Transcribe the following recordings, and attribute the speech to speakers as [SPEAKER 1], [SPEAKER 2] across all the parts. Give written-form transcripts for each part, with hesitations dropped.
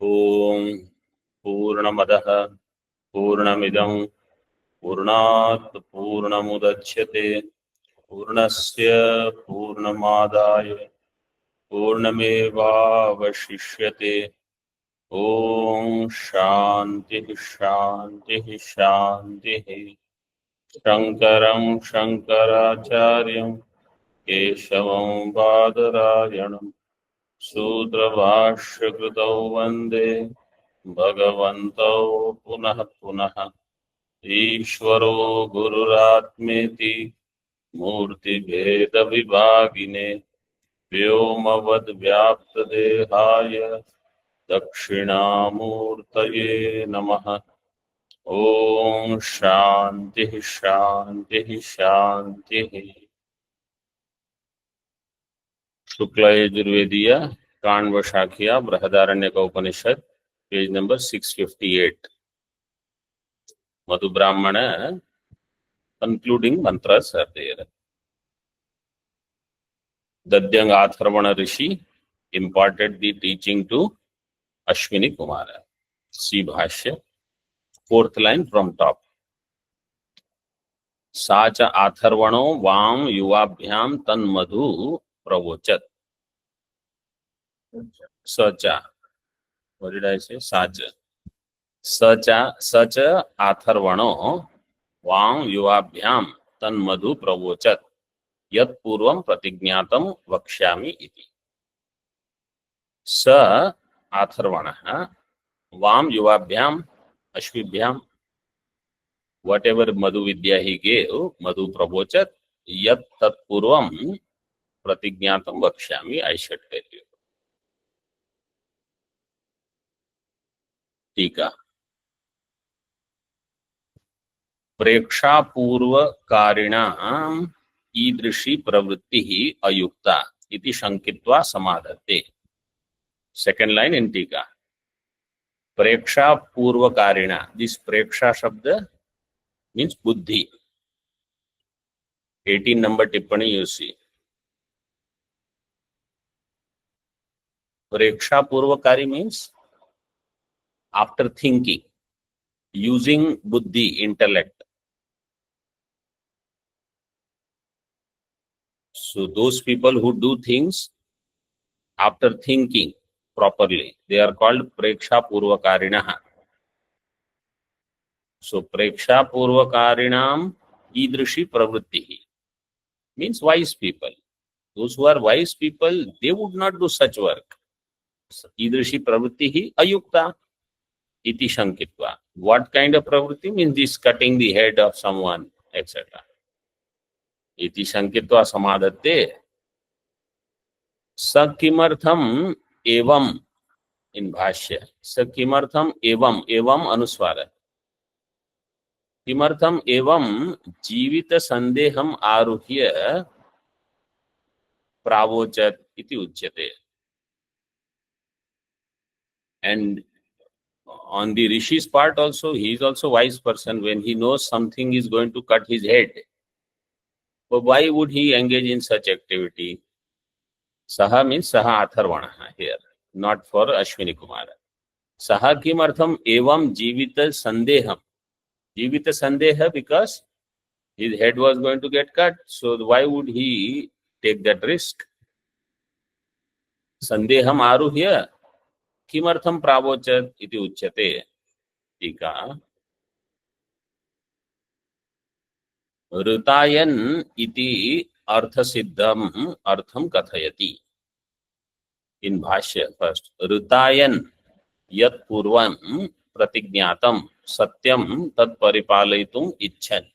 [SPEAKER 1] ओम पूर्णमदः पूर्णमिदं पूर्णात् पूर्णमुदच्यते पूर्णस्य पूर्णमादाय पूर्णमेवावशिष्यते। ओम शांति शांति शांति। शंकरं शंकराचार्यं केशवं बादरायणं सूत्रभाष्यकृतौ वन्दे भगवन्तौ पुनः पुनः। ईश्वरो गुरुरात्मेति मूर्तिभेदविभागिने व्योमवद्व्याप्तदेहाय दक्षिणामूर्तये नमः। ओम शांति शांति शांति। शुक्ल यजुर्वेदीय काण्व शाखिया बृहदारण्यक उपनिषद पेज नंबर 658. मधु ब्राह्मण concluding mantras are there. Dadyang Atharvana Rishi imparted the teaching to Ashwini Kumara. See Bhashya, fourth line from top. Sacha Atharvano Vam Yuvabhyam Tan Madhu Pravochat. Sacha. What did I say? Sacha. Sacha Atharvano Vam Yuvabhyam Tan Madhu Pravochat. यत् पूर्वं प्रतिज्ञातं वक्ष्यामि इति। स अथर्वणः वाम युवाभ्याम अश्विभ्याम whatever madhu vidya he gave, madhu prabochat, yat tat purvam pratignatam vakshyami, I should tell you. टीका प्रेक्षा पूर्व कारिणाम ईदृशी प्रवृत्ति अयुक्ता इति शंकित्वा समाधत्ते. सेकंड लाइन इन टीका. प्रेक्षा पूर्वकारिणा, दिस प्रेक्षा शब्द मीन्स बुद्धि. 18 नंबर टिप्पणी यू सी. प्रेक्षा पूर्वकारी मीन्स आफ्टर थिंकिंग, यूजिंग बुद्धि, intellect. So those people who do things after thinking properly, they are called preksha purvakarinah. So preksha purvakarinam idrishi pravritti means wise people. Those who are wise people, they would not do such work. Idrishi pravritti ayukta iti shankitva. What kind of pravritti? Means this cutting the head of someone, etc. Iti shankitva samadhatte. स किमर्थम एवं, इन भाष्य स किमर्थम एवं, एवं अनुस्वार, किमर्थम एवं जीवित संदेहम आरुह्य प्रावोचत इति उच्यते. And on the rishi's part also, he is also wise person. When he knows something is going to cut his head, but why would he engage in such activity? Saha means Saha Atharvana here, not for Ashwini Kumara. Saha kimartham evam jivita sandeham. Jivita sandeha, because his head was going to get cut. So why would he take that risk? Sandeham aruhya kimartham pravochat iti uchyate. Tika. Rutayan iti artha siddham artham kathayati. In Bhashya first. Rutayan yat purvam pratignatam satyam tad paripalayitum icchan.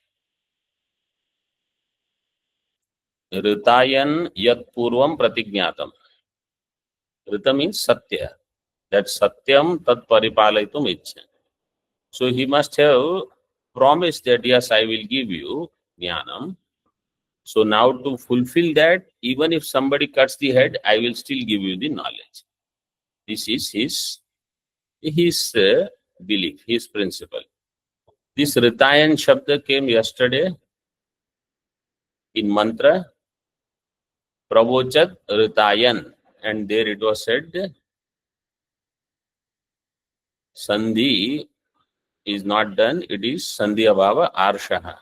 [SPEAKER 1] Ritayan yat purvam pratignatam. Rita means satya. That satyam tad paripalayitum icchan. So he must have promised that yes, I will give you jnanam. So now to fulfill that, even if somebody cuts the head, I will still give you the knowledge. This is his belief, his principle. This Ritayan Shabda came yesterday in mantra, Pravochat Ritayan, and there it was said, Sandhi is not done, it is Sandhi Abhava Arshaha.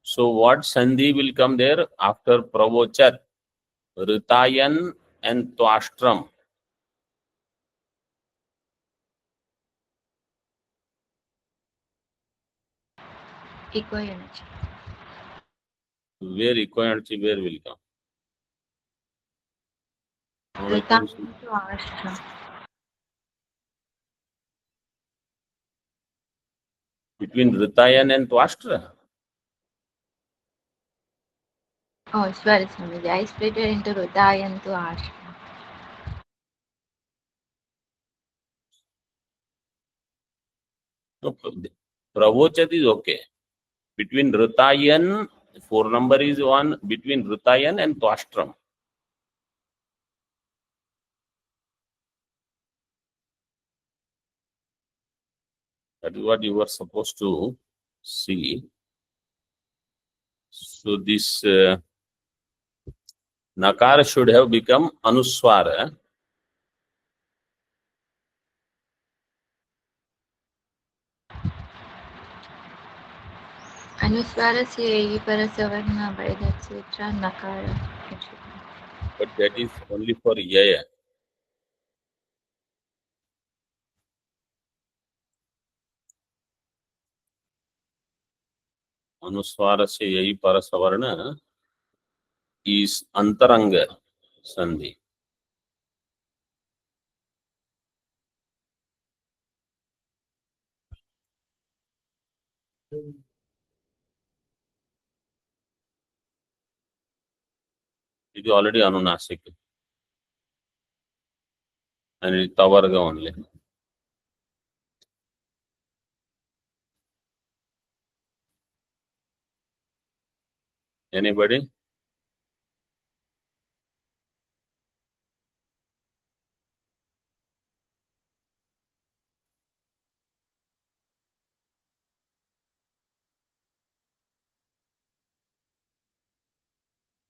[SPEAKER 1] So what Sandhi will come there after Pravochat, Ritayan and Twastram?
[SPEAKER 2] Eco energy.
[SPEAKER 1] Where eco energy, where will come?
[SPEAKER 2] Ritayan to Ashram.
[SPEAKER 1] Between Ritayan and Twastra?
[SPEAKER 2] Oh, sorry, Swamiji. I split it into Ritayan to Ashram.
[SPEAKER 1] No, Pravochat is okay. Between Ritayan, 4 number is one, between Ritayan and Twastram. That is what you were supposed to see. So this Nakara should have become Anuswara.
[SPEAKER 2] Anuswara se Ei Parasavarna by that sutra Nakara.
[SPEAKER 1] But that is only for Yaya. Anuswara se Yai Parasavarna is Antaranga Sandhi. It is already Anunasik. And it is Tavarga only. Anybody?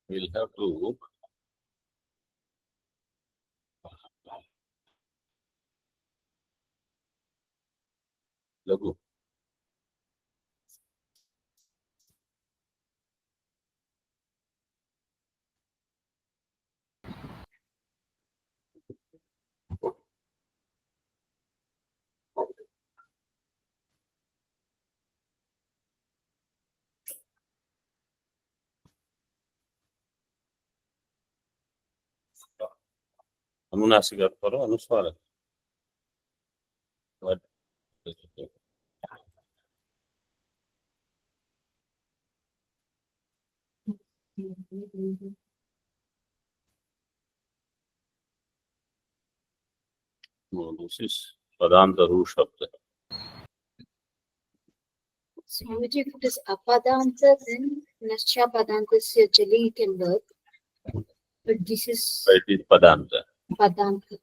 [SPEAKER 1] We'll have to Lagu. Anunasik karo Anuswara. What? No, this is Padanta Ru Shabda.
[SPEAKER 3] Swamiji, if it is apadanta, then nascha padantasya jali can work. But this is
[SPEAKER 1] It is Padanta.
[SPEAKER 3] padanta.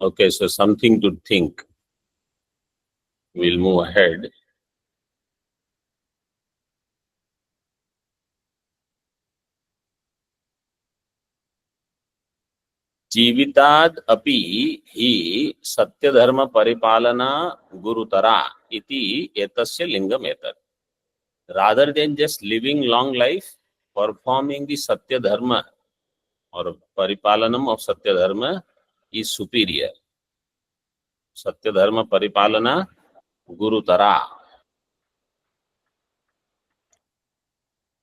[SPEAKER 1] Okay, so something to think. We'll move ahead. जीविताद अपि हि सत्य धर्म परिपालना गुरुतरा इति एतस्य लिंगम एतत्. Rather than just living long life, performing the satya dharma or paripalanam of satya dharma is superior. Satya dharma paripalana gurutara.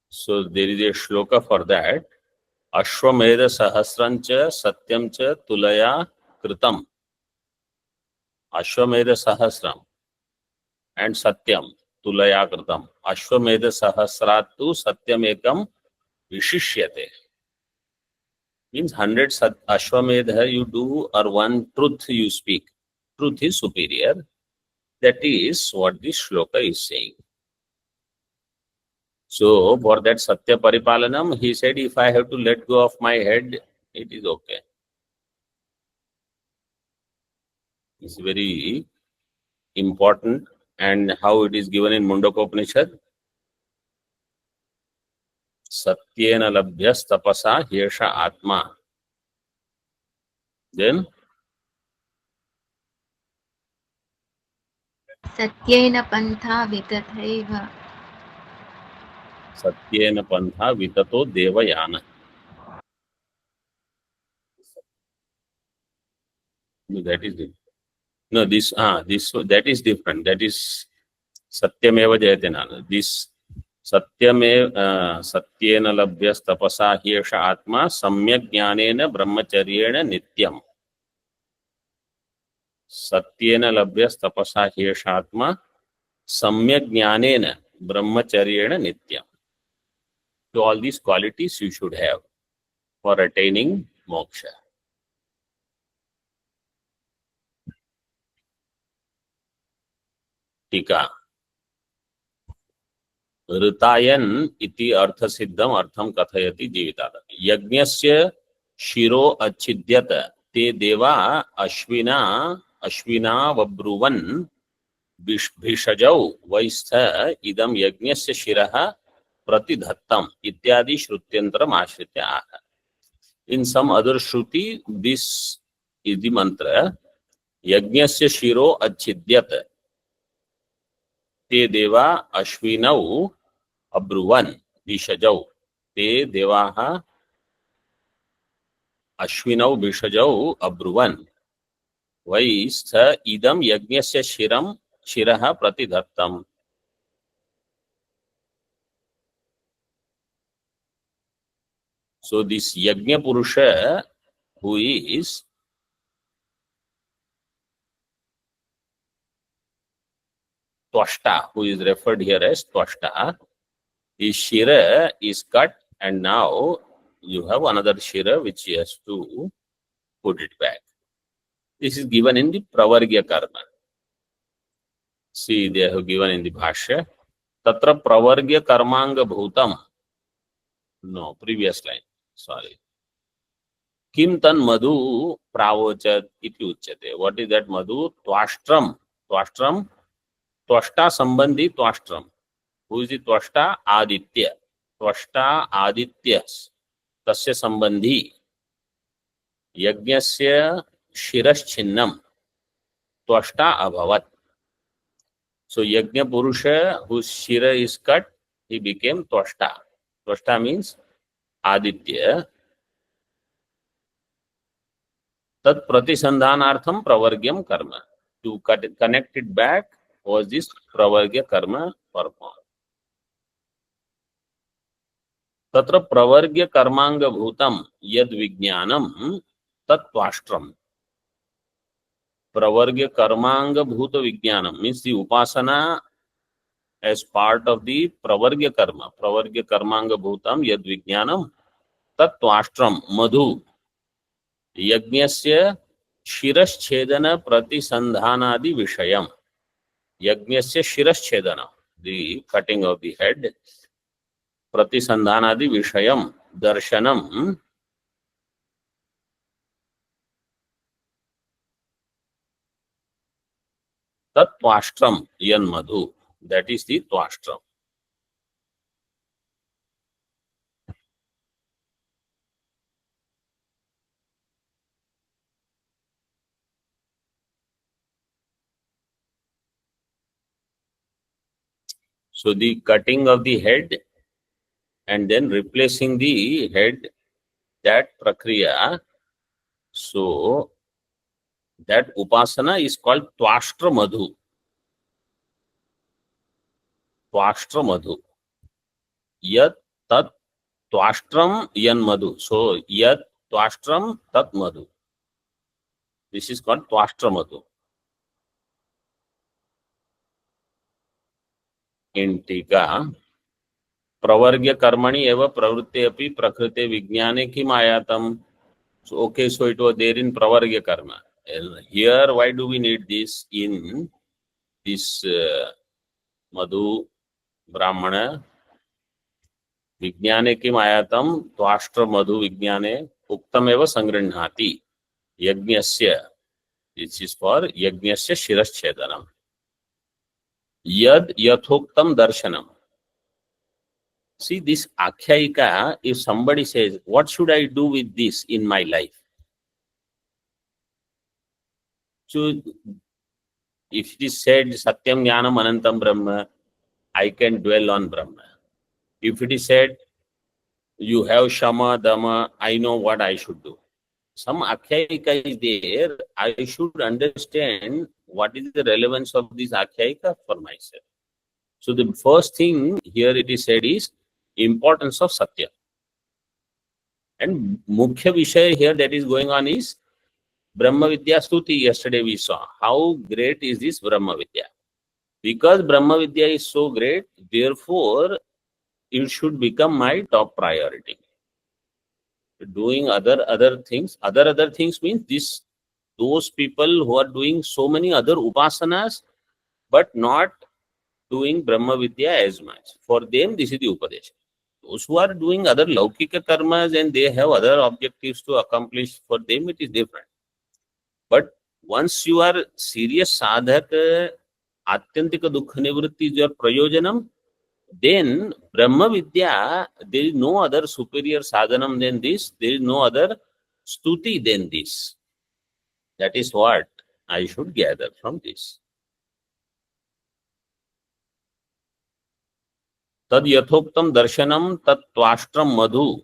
[SPEAKER 1] So there is a shloka for that. Ashwamedha sahasrancha satyam cha tulaya kritam. Ashwamedha sahasram and satyam tulaya kritam. Ashwamedha sahasratu satyam ekam vishishyate. Means 100 Ashwamedha you do or one truth you speak. Truth is superior. That is what this shloka is saying. So for that Satya Paripalanam, he said, if I have to let go of my head, it is okay. It's very important. And how it is given in Mundaka Upanishad? सत्येन लभ्यस्तपसा ह्येष आत्मा. Then
[SPEAKER 2] Satyen पन्था वितथैव.
[SPEAKER 1] Satyen Pantha विततो देवयान. No, that is different. No, this that is different. That is satyameva jayate na. This सत्येन लभ्यस्तपसा ह्येष आत्मा सम्यक् ज्ञानेन ब्रह्मचर्येण नित्यम्. सत्येन लभ्यस्तपसा ह्येष आत्मा सम्यक् ज्ञानेन ब्रह्मचर्येण नित्यम्. So all these qualities you should have for attaining moksha. टीका. ऋतायन इति अर्थ सिद्धम अर्थम कथयति जीविताद. यज्ञस्य शिरो अच्छिद्यत ते देवा अश्विना वब्रुवन् भिषजौ वैस्थ इदम यज्ञस्य शिरः प्रतिधत्तम इत्यादि श्रुत्यंतरम आश्रित्य आह. In some other shruti, this is the mantra. यज्ञस्य शिरो अच्छिद्यत ते देवा अश्विनौ अब्रुवन् भिषजौ. ते देवाः अश्विनौ भिषजौ अब्रुवन् वैस्थ इदं यज्ञस्य शिरः प्रतिधत्तम्. So this Yajna Purusha, who is Twashta, who is referred here as Twashta, his shira is cut and now you have another shira which he has to put it back. This is given in the Pravargya Karma. See, they have given in the Bhashya. Tatra Pravargya Karmanga Bhutam. No, previous line. Sorry. Kim tan madhu pravochat iti uchyate. What is that madhu? Twashtram. Twashtram. Twashta sambandhi Twashtram. Who is the Twashta? Aditya. Twashta Adityas. Tasya sambandhi. Yajnasya shiraschinnam. Twashta abhavat. So Yajna Purusha, whose shira is cut, he became Twashta. Twashta means Aditya. Tat pratisandhanartham pravargyam karma. To connect it back was this pravargya karma performed. Tatra pravargya karmanga bhutam yad vijnanam tat twashtram. Pravargya karmanga bhuta vijnanam means the upasana as part of the pravargya karma. Pravargya karmanga bhutam yad vijnanam tat twashtram madhu. यज्ञस्य शिरश्छेदन प्रतिसंधानादि विषयम. यज्ञस्य शिरश्छेदन, the cutting of the head, प्रतिसंधानादि विषयम दर्शनम तत्वाष्ट्रम यन्मधु. That is the twashtram. So the cutting of the head and then replacing the head, that prakriya, so that upasana is called Twashtra Madhu. Twashtra Madhu. Yat tat Twashtram yan Madhu. So yat Twashtram tat Madhu. This is called Twashtra Madhu. In Tika, Pravargya Karmani eva pravritte api prakrite vijnane kim ayatam. So okay, so it was there in Pravargya Karma. Here, why do we need this in this Madhu Brahmana? Vijnane kim ayatam Twashtra Madhu Vijnane Uktam eva Sangrinhati Yajnasya. This is for Yajnasya Shiraschedanam. Yad Yathoktam Darshanam. See, this Akhyayika, if somebody says, what should I do with this in my life? So, if it is said, Satyam Jnanam Anantam Brahma, I can dwell on Brahma. If it is said, you have Shama, Dhamma, I know what I should do. Some Akhyayika is there, I should understand what is the relevance of this Akhyayika for myself. So the first thing here it is said is importance of Satya. And Mukhya Vishaya here that is going on is Brahma Vidya Stuti. Yesterday we saw how great is this Brahma Vidya. Because Brahma Vidya is so great, therefore it should become my top priority. Doing other things means those people who are doing so many other upasanas but not doing Brahma Vidya as much. For them, this is the Upadesha. Those who are doing other Laukika karmas and they have other objectives to accomplish, for them it is different. But once you are serious sadhak, Atyantika Dukha Nivritti is your prayojanam, then Brahma Vidya, there is no other superior sadhanam than this, there is no other stuti than this. That is what I should gather from this. Tad yathoktam darshanam tat twashtram madhu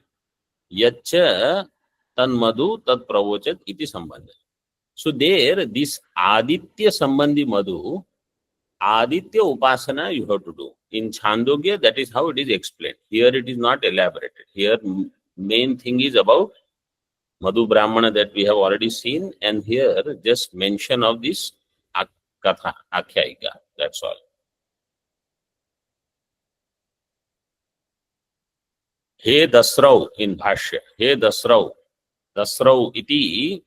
[SPEAKER 1] yaccha tan madhu tat pravochat iti sambandha. So there, this Aditya Sambandhi Madhu, Aditya Upasana you have to do. In Chandogya, that is how it is explained. Here it is not elaborated. Here main thing is about Madhu Brahmana that we have already seen, and here just mention of this Katha, Akhyayika. That's all. He Dasrau in Bhashya. He Dasrau. Dasrau iti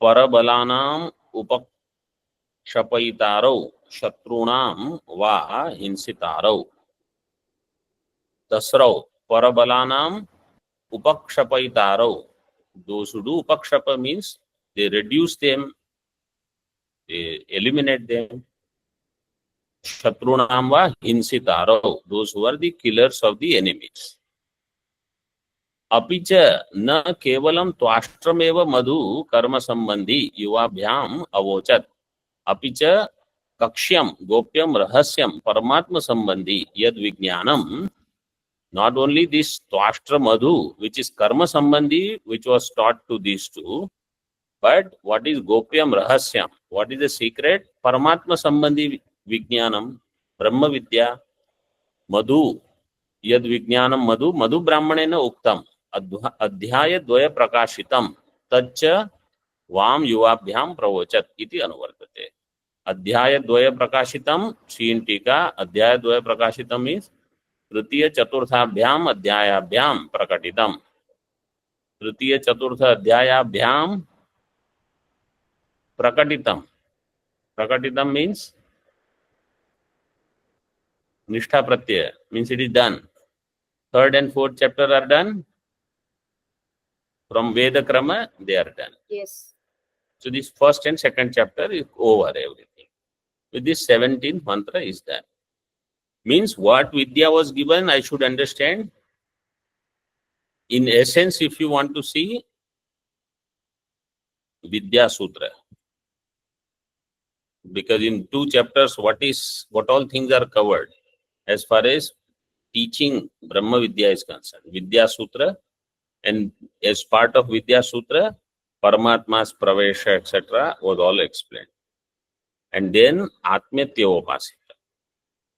[SPEAKER 1] Parabalanam Upakshapaitarau Shatrunam Va Hinsitarau. Dasrau Parabalanam Upakshapaitarau. Those who do Upakshapa means they reduce them, they eliminate them. Shatrunam Va Hinsitarau. Those who are the killers of the enemies. Apicha na kevalam twashtrameva madhu karma sambandhi yuvabhyam avochat. Apicha kakshyam gopyam rahasyam paramatma sambandhi yad vijnanam. Not only this twashtra madhu, which is karma sambandhi, which was taught to these two, but what is gopyam rahasyam? What is the secret? Paramatma sambandhi vijnanam, Brahma Vidya, madhu. Yad vijnanam madhu, madhu brahmanena uktam. Adhyaya dvaya prakashitam taccha vam yuvabhyam pravochat iti anuvartate. Adhyaya dvaya prakashitam, Shin Tika, Adhyaya dvaya prakashitam means Tritiya Chaturthabhyam Adhyayabhyam prakatitam. Tritiya Chaturtha Adhyayabhyam prakatitam. Prakatitam means Nishtha Pratyaya, means it is done. Third and fourth chapter are done. From Veda Krama, they are done.
[SPEAKER 3] Yes.
[SPEAKER 1] So this first and second chapter is over everything. With this 17th mantra is done. Means what Vidya was given, I should understand. In essence, if you want to see, Vidya Sutra. Because in 2 chapters, what all things are covered as far as teaching Brahma Vidya is concerned. Vidya Sutra, and as part of Vidya Sutra, Paramatma's Pravesha, etc. was all explained. And then Atmatyavopasita.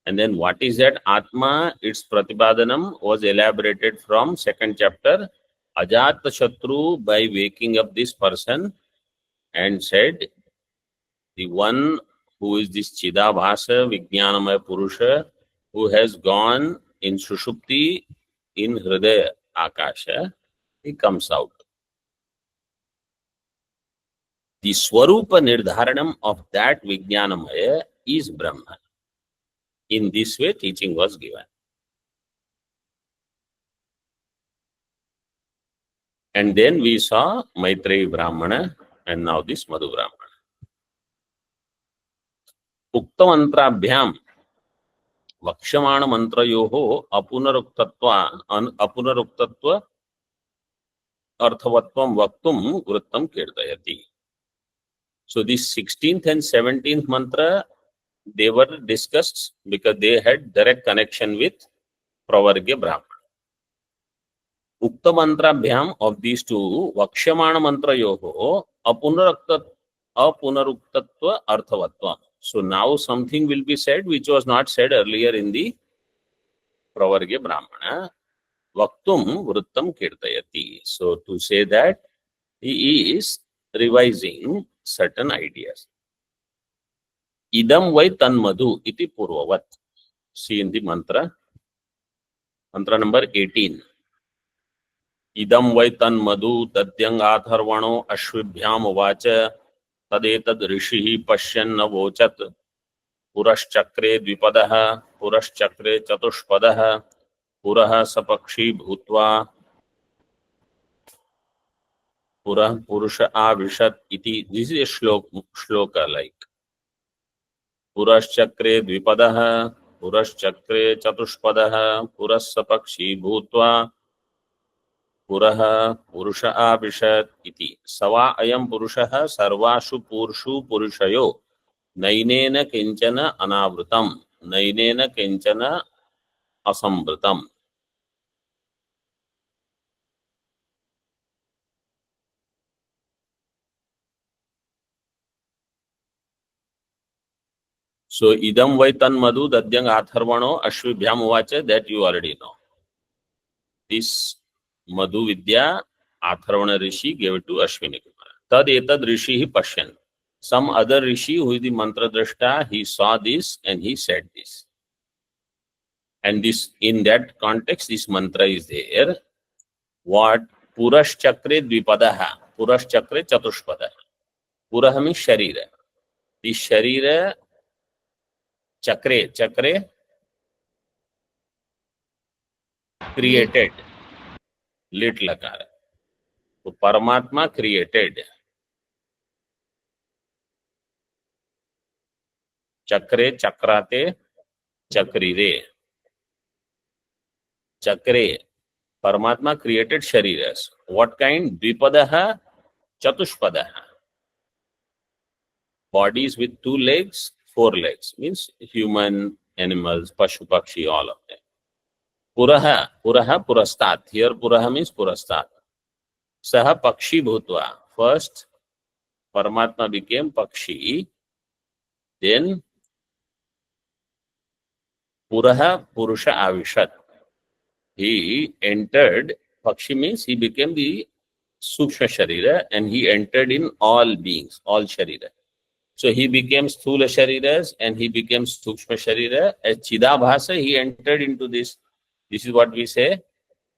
[SPEAKER 1] And then what is that Atma? Its Pratipadanam was elaborated from 2nd chapter. Ajata Shatru, by waking up this person and said, the one who is this Chidabhasa, Vijnanamaya Purusha, who has gone in Sushupti, in Hridaya Akasha, he comes out. The Swarupa Nirdharanam of that Vijnanamaya is Brahma. In this way, teaching was given. And then we saw Maitreyi Brahmana and now this Madhu Brahmana. Ukta mantrabhyam वक्ष्यमाण मंत्रयोः अपुनरुक्तत्व अर्थवत्वं वक्तुं वृत्तं कीर्तयति. So this 16th and 17th mantra, they were discussed because they had direct connection with Pravargya Brahmana. Ukta mantrabhyam of these two, Vakshyamana mantrayoho apunaruktatva arthavatva. So now something will be said which was not said earlier in the Pravargya Brahmana. Vaktum vrittam kirtayati. So to say that he is revising certain ideas. Idam vai tanmadu iti purvavat. See in the mantra number 18. Idam vai tanmadu tadyang atharvano ashvibhyam vacha तदेतद् ऋषिः पश्यन् नवोचत् पुरश्चक्रे द्विपदः पुरश्चक्रे चतुष्पदः पुरः सपक्षी भूत्वा पुरः पुरुष आविशत् इति. This is श्लोक like पुरश्चक्रे द्विपदः पुरश्चक्रे चतुष्पदः पुरः सपक्षी भूत्वा पुरः पुरुष आविशत् इति. सवा अयं पुरुषः सर्वासु पूर्षु पुरुषयो नैनेन किंचन अनावृतम नैनेन किंचन असंवृतम. So idam vai tanmadu dadyang atharvano ashvibhyam uvacha, that you already know. This Madhu Vidya Atharvana Rishi gave it to Ashwini Kumara. Tad etad Rishi Pashyan. Some other Rishi who is the mantra drashta, he saw this and he said this. And this, in that context, this mantra is there. What? Purash Chakre Dvipadaha. Purash Chakre Chatushpadaha. Puraha means Sharira. This Sharira Chakre created. Lit lakara. So Paramatma created. Chakre chakrate chakrire. Chakre. Paramatma created shariras. What kind? Dvipadaha, Chatushpadaha. Bodies with 2 legs, 4 legs. Means human, animals, Pashu, Pakshi, all of them. Puraha Purastat. Here Puraha means Purastat. Saha Pakshi Bhutva. First, Paramatma became Pakshi. Then Puraha Purusha Avishat. He entered, Pakshi means he became the Sukshma Sharira and he entered in all beings, all Sharira. So he became Sthula Shariras and he became Sukshma Sharira. As Chidabhasa, he entered into this. This is what we say,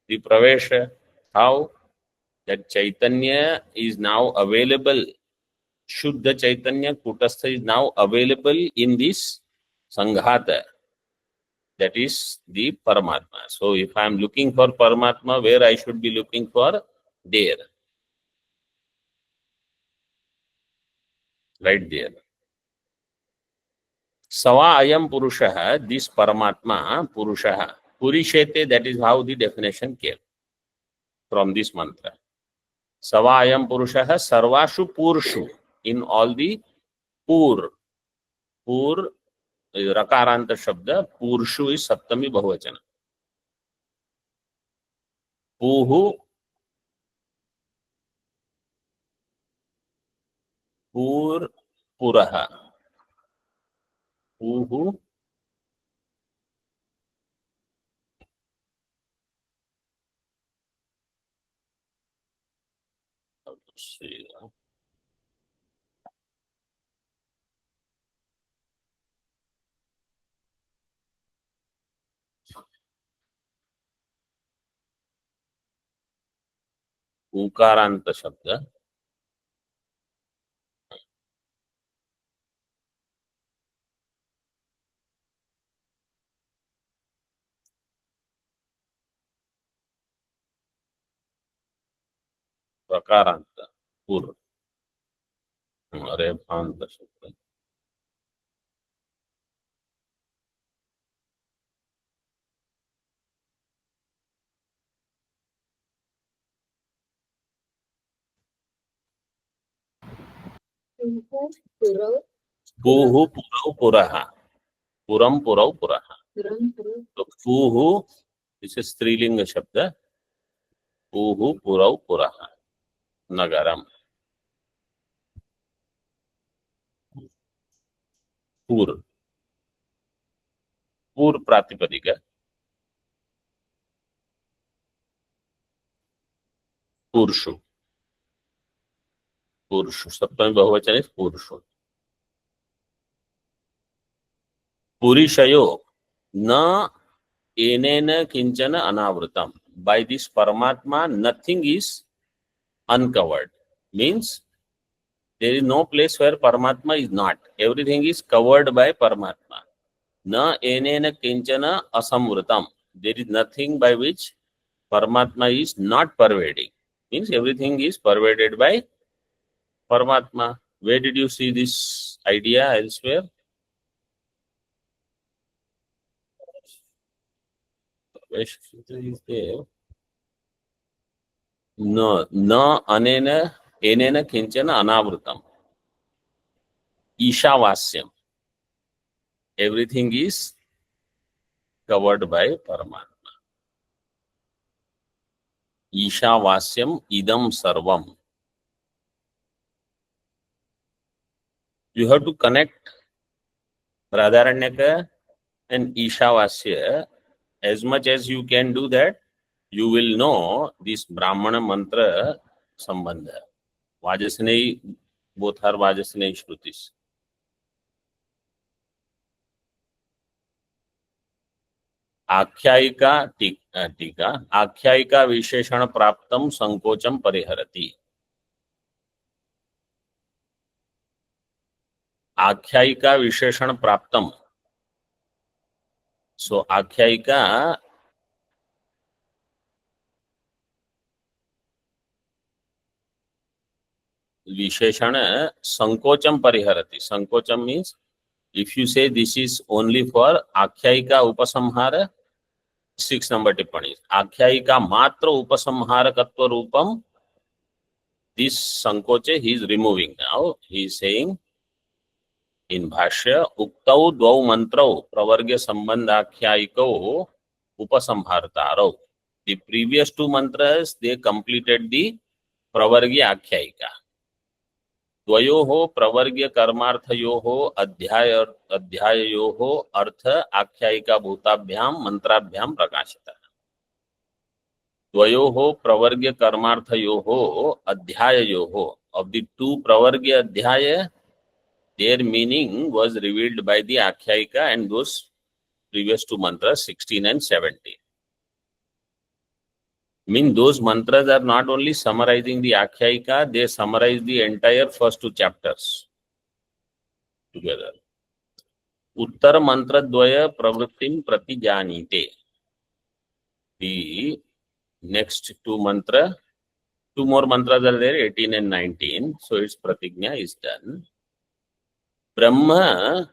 [SPEAKER 1] the Pravesha. How? That Chaitanya is now available. Shuddha Chaitanya Kutastha is now available in this Sanghata. That is the Paramatma. So if I am looking for Paramatma, where I should be looking for? There. Right there. Sava ayam Purushaha, this Paramatma, Purushaha. Purishete, that is how the definition came from this mantra. Sava ayam Purushaha, Sarvashu Purshu. In all the Pur. Pur, Rakaranta Shabda, Purshu is Saptami Bahuvachana. Puhu, Pur, Puraha. Puhu, how to say that? Ukaranta Shabda. Rakaranta, Pur. Rebhanta Shabda.
[SPEAKER 3] Puhu, Purau,
[SPEAKER 1] पूहु पुरौ पुरः, पुरम पुरौ पुरः.
[SPEAKER 3] Puram, Purau.
[SPEAKER 1] तो पूहु, this is स्त्रीलिंग शब्द. पूहु पुरौ पुरः नगरम. पूर, पूर प्रातिपदिक. पुरुषु, पुरुषु सप्तमी बहुवचन is पुरुषु. पुरुषयो न एनेन किंचन अनावृतम. By this Paramatma, nothing is uncovered. Means there is no place where Paramatma is not. Everything is covered by Paramatma. Na enena kinchana asamvritam. There is nothing by which Paramatma is not pervading. Means everything is pervaded by Paramatma. Where did you see this idea elsewhere? No, na anena enena kinchana anavrutam. Ishavasyam. Everything is covered by Paramatma. Ishavasyam idam sarvam. You have to connect Radharanyaka and Ishavasya. As much as you can do that, you will know this Brahmana mantra sambandha. Vajasneyi, both are Vajasneyi Shrutis. आख्यायिका टीका आख्यायिका विशेषण प्राप्तम संकोचम परिहरति. आख्यायिका विशेषण प्राप्तम. सो आख्यायिका विशेषण संकोचम परिहरति. संकोचम means if you say this is only for आख्यायिका उपसंहार, 6 number टिप्पणी, आख्यायिका मात्र उपसंहारकत्व रूपम, this संकोचे he is removing. Now he is saying in भाष्य उक्तौ द्वौ मंत्रौ प्रवर्ग्य संबंध आख्यायिकौ उपसंहारतारौ. The previous two mantras they completed the प्रवर्ग्य आख्यायिका. द्वयोः प्रवर्ग्य कर्मार्थयोः अध्याययोः अर्थ आख्यायिका भूताभ्यां मंत्राभ्यां प्रकाशितः. द्वयोः प्रवर्ग्य कर्मार्थयोः अध्याययोः, of the two प्रवर्ग्य अध्याय, their meaning was revealed by the आख्यायिका and those previous two mantras 16 and 17. Mean those mantras are not only summarizing the आख्यायिका, they summarize the entire first two chapters together. उत्तर मंत्र द्वय प्रवृत्तिम प्रतिजानीते. The next two more mantras are there, 18 and 19. So its pratigna is done. Brahma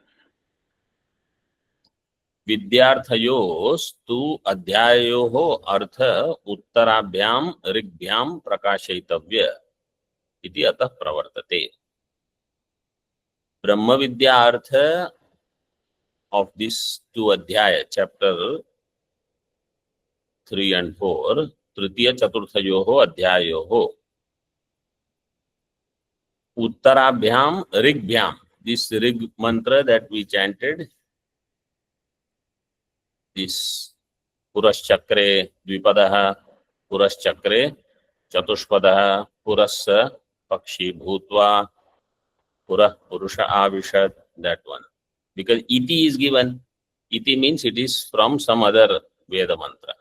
[SPEAKER 1] विद्यार्थयोस्तु अध्यायोः अर्थ उत्तराभ्यां ऋग्भ्यां प्रकाशयितव्य इति अतः प्रवर्तते. ब्रह्म विद्या अर्थ of these two अध्याय, chapter 3 and 4, तृतीय चतुर्थयोः अध्यायोः उत्तराभ्याम ऋग्भ्याम, this Rig mantra that we chanted, this पुरश्चक्रे द्विपदः, पुरश्चक्रे चतुष्पदः, पुरस्य पक्षी भूत्वा पुरः पुरुष आविशत्, that one. Because iti is given. Iti means it is from some other Veda mantra.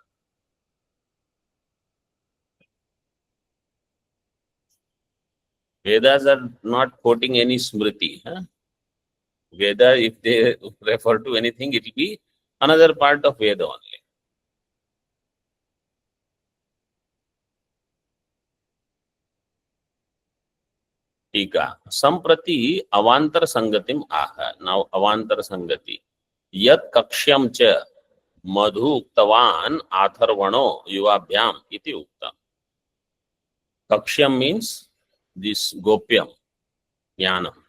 [SPEAKER 1] Vedas are not quoting any smriti. Veda, if they refer to anything, it will be another part of Veda only. टीका संप्रति अवांतर संगतिम आह. Now अवांतर संगति. यत् कक्ष्यम च मधु उक्तवान आथर्वणो युवाभ्याम इति उक्तम. कक्ष्यम means this गोप्यम. ज्ञानम.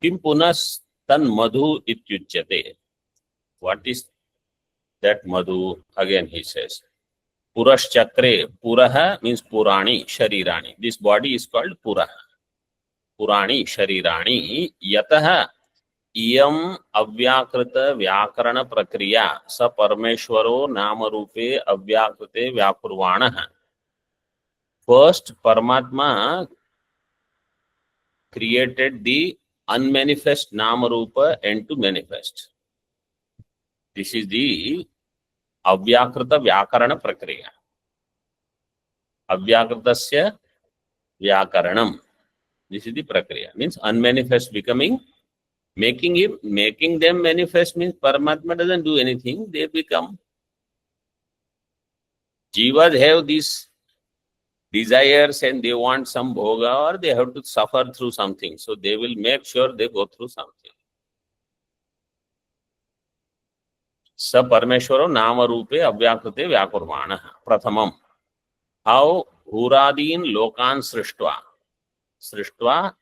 [SPEAKER 1] किम पुनः तन मधु इत्युच्यते. What is that madhu? Again he says, Puraschakre. Puraha means Purani, Sharirani. This body is called Puraha. Purani, Sharirani. Yataha iyam avyakrita vyakarana prakriya sa parmeshwaro namarupe avyakrite vyakurvanaha. First, Paramatma created the unmanifest namarupa and to manifest. This is the Avyakrita Vyakarana Prakriya. Avyakritasya Vyakaranam. This is the Prakriya. Means unmanifest becoming, making them manifest means Paramatma doesn't do anything, they become. Jivas have these desires and they want some bhoga or they have to suffer through something. So they will make sure they go through something. स परमेश्वरो नाम रूपे अव्याकृते व्याकुर्वाणः. प्रथमम, how भूरादीन लोकान सृष्ट्वा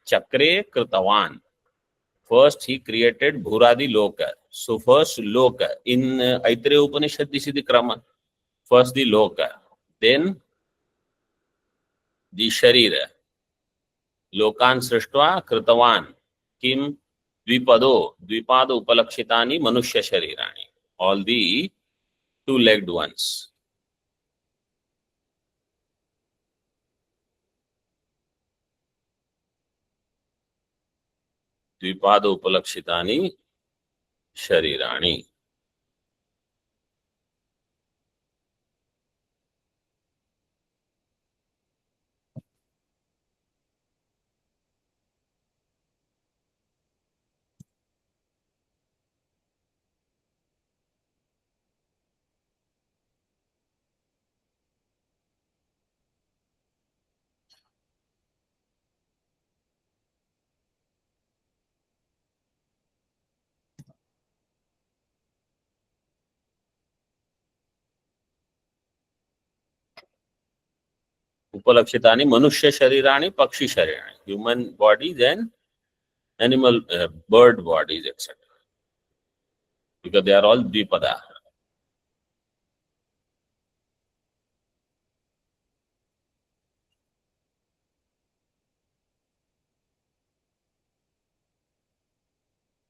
[SPEAKER 1] चक्रे कृतवान. First he created Bhuradi Loka. So first Loka. In Aitreya Upanishad this is the krama. First the Loka, then the Sharira. Lokan srishtva kritavan. Kim dvipado upalakshitani manushya sharirani. All the two-legged ones. द्विपाद उपलक्षितानि शरीराणि. उपलक्षितानि मनुष्य शरीराणि पक्षी शरीराणि. Human bodies and animal bird bodies etc. Because they are all dvipada.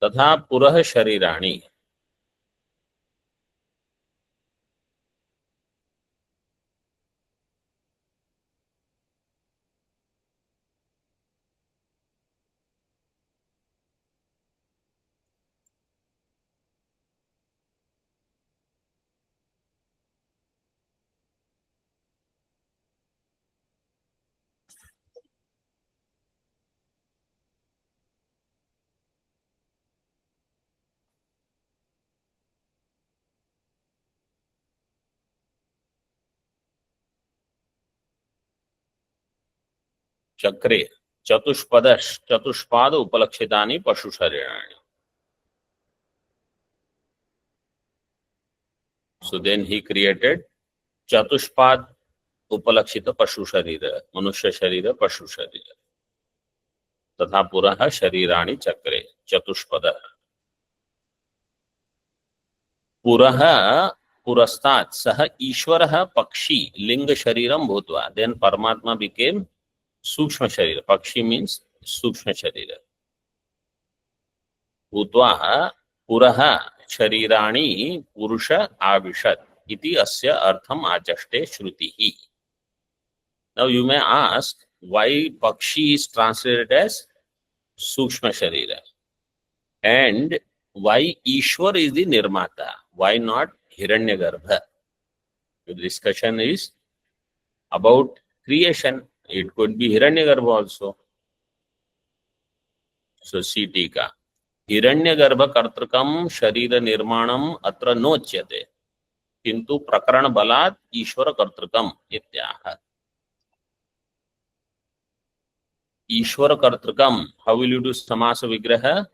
[SPEAKER 1] तथा पुरः शरीराणि. चक्रे चतुष्पाद उपलक्षितानि पशु शरीराणि. So then he created चतुष्पाद उपलक्षित पशु शरीर, मनुष्य शरीर, पशु शरीर. तथा पुरः शरीराणि चक्रे चतुष्पदः. पुरः पुरस्तात् सः ईश्वरः पक्षी लिंग शरीरम भूत्वा. Then Paramatma became सूक्ष्म शरीर. पक्षी मीन्स सूक्ष्म शरीर. भूत्वा पुरः शरीराणि पुरुष आविशत् इति अस्य अर्थम आचष्टे श्रुतिः. Now you may ask why Pakshi is translated as Sukshma Sharira and why Ishwar is the Nirmata. Why not Hiranyagarbha? The discussion is about creation. It could be Hiranyagarbha also. So see टीका. हिरण्यगर्भ कर्तृकम शरीर निर्माणम अत्र नोच्यते किंतु प्रकरण बलात् ईश्वर कर्तृकम इत्याह. ईश्वर कर्तृकम, how will you do समास विग्रह?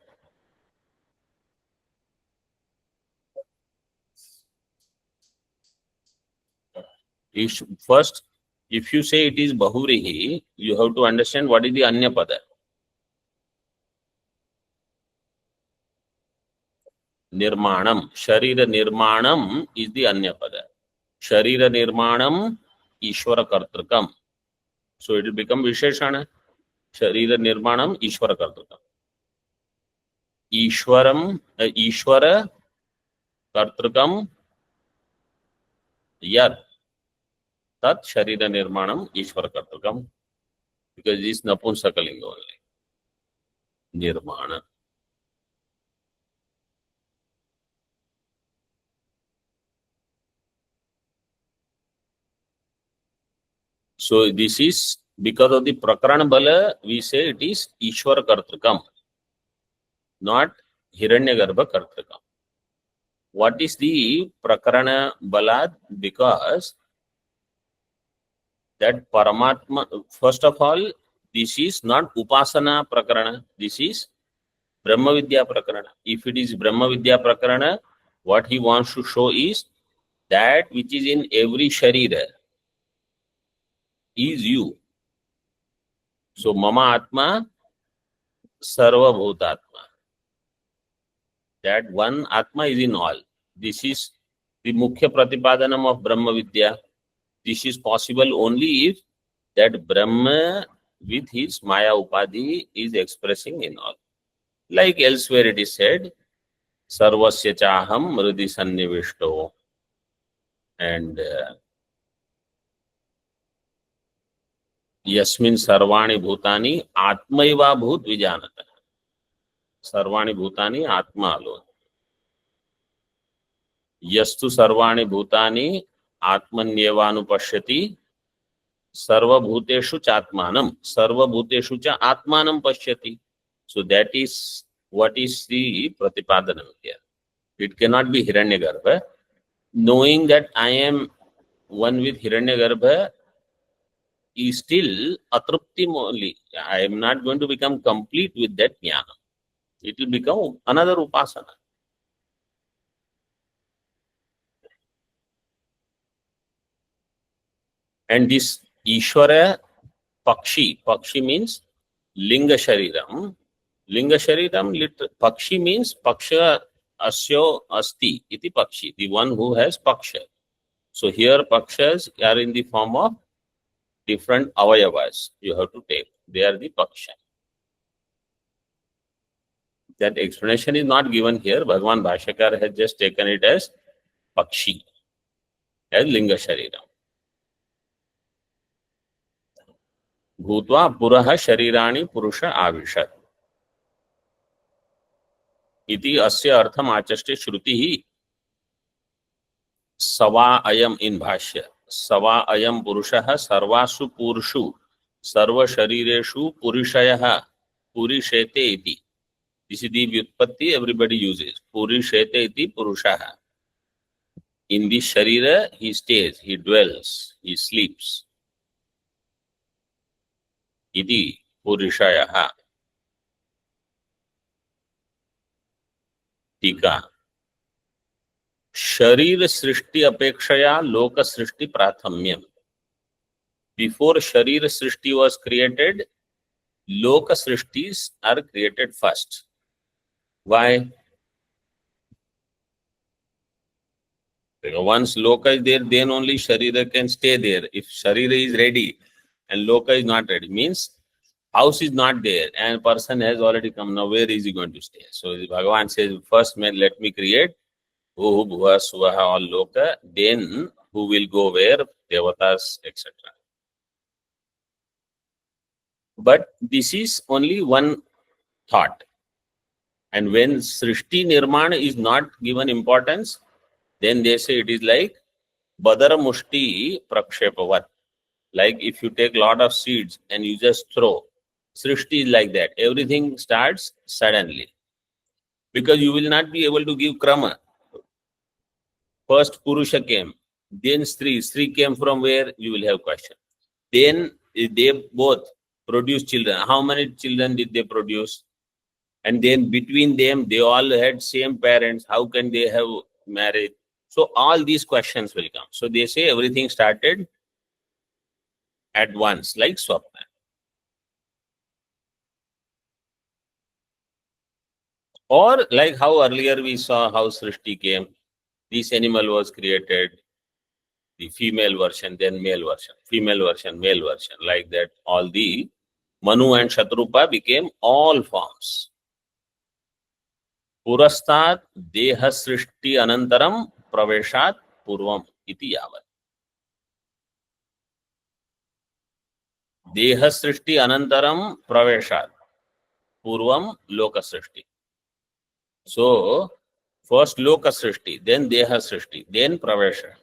[SPEAKER 1] First, if you say it is Bahurihi, you have to understand what is the Anya Pada. Nirmanam, Sharira Nirmanam is the Anya Pada. Sharira Nirmanam, Ishvara Kartrikam. So it will become Visheshana. Sharira Nirmanam, Ishvara Kartrikam. Ishvara Kartrikam Yad. Tat Sharira Nirmanam, Ishvara Kartrikam. Because this is Napunsakalinga only. Nirmana. So this is because of the Prakarana Bala, we say it is Ishvara Kartrikam, not Hiranyagarbha Kartrikam. What is the Prakarana Bala? Because that Paramatma, first of all, this is not Upasana Prakarana, this is Brahma Vidya Prakarana. If it is Brahma Vidya Prakarana, what he wants to show is that which is in every Sharira is you. So Mama Atma Sarva Bhutatma. That one Atma is in all. This is the Mukhya Pratipadanam of Brahma Vidya. This is possible only if that Brahma with his Maya Upadhi is expressing in all. Like elsewhere it is said, Sarvasya Chaham Mridi Sannivishto. And Yasmin Sarvani Bhutani Atmaiva Bhut Vijanata. Sarvani Bhutani Atma alone. Yastu Sarvani Bhutani Atmanyevanu Pashyati Sarva Bhuteshu Chatmanam. Sarva Bhuteshu Cha Atmanam Pashyati. So that is what is the Pratipadanam here. It cannot be Hiranyagarbha. Knowing that I am one with Hiranyagarbha is still atruptim only. I am not going to become complete with that jnana. It will become another upasana. And this Ishvara Pakshi, Pakshi means Linga Shariram. Linga Shariram, Pakshi means Paksha Asyo Asti, iti Pakshi, the one who has Paksha. So here Pakshas are in the form of different avayavas you have to take. They are the Paksha. That explanation is not given here. Bhagavan Bhashyakar has just taken it as Pakshi, as Linga Shariram. Bhutva Puraha Sharirani Purusha Avishat. Iti Asya Artham Achaste Shrutihi. Sava Ayam in Bhashya. Sava Ayam Purushaha Sarvasu Purushu. Sarva Sharireshu Purishayaha. Purishete iti. This is the Vyutpatti everybody uses. Purishete iti Purushaha. In this Sharira, he stays, he dwells, he sleeps. Iti Purishayaha. Tika. Sharira Srishti Apekshaya Loka Srishti Prathamyam. Before Sharira Srishti was created, Loka Srishtis are created first. Why? Because once Loka is there, then only Sharira can stay there. If Sharira is ready and Loka is not ready, means house is not there and person has already come. Now where is he going to stay? So Bhagavan says, first let me create Bhuhu, Bhuva, Suvaha, all Loka, then who will go where? Devatas, etc. But this is only one thought. And when Srishti Nirmana is not given importance, then they say it is like Badara Mushti Prakshepavat. Like if you take lot of seeds and you just throw, Srishti is like that. Everything starts suddenly. Because you will not be able to give krama. First Purusha came, then Stri. Stri came from where? You will have question. Then they both produce children. How many children did they produce? And then between them, they all had same parents. How can they have marriage? So all these questions will come. So they say everything started at once, like Swapna. Or like how earlier we saw how Srishti came. This animal was created, the female version, then male version, female version, male version. Like that, all the Manu and Shatrupa became all forms. Purastat deha srishti anantaram praveshat purvam iti yavat. Deha srishti anantaram praveshat purvam loka srishti. So, first loka srishti, then deha srishti, then pravesha.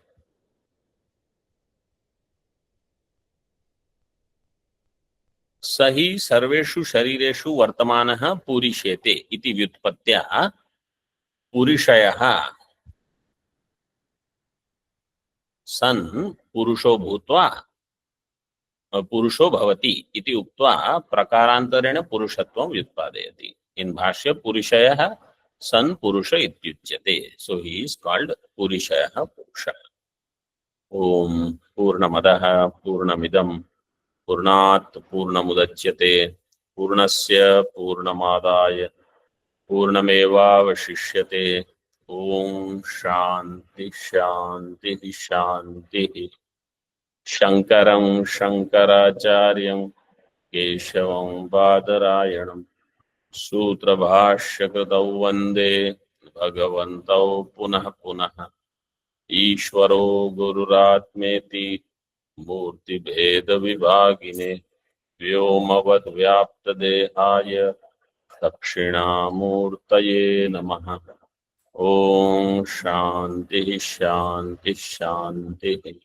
[SPEAKER 1] सही सर्वेषु शरीरेषु वर्तमानः पूरिष्यते इति व्युत्पत्त्या पुरुषयः सन् पुरुषो भूत्वा पुरुषो भवति इति उक्त्वा प्रकारान्तरेण पुरुषत्वं व्युत्पादयति. इन भाष्य पुरुषयः सन् पुरुष इत्युच्यते. सो ही इज कॉल्ड पुरुषयः पुरुषः. ओम पूर्णमदः पूर्णमिदं पूर्णात् पूर्णमुदच्यते पूर्णस्य पूर्णमादाय पूर्णमेवावशिष्यते. ओम शांति शांति शांति. शंकरं शंकराचार्यं केशवं बादरायणं सूत्रभाष्यकृतौ वन्दे भगवन्तौ पुनः पुनः. ईश्वरो गुरुरात्मेति मूर्तिभेदविभागिने व्योमवद्व्याप्तदेहाय दक्षिणामूर्तये नमः. ओम शांति शांति शांति.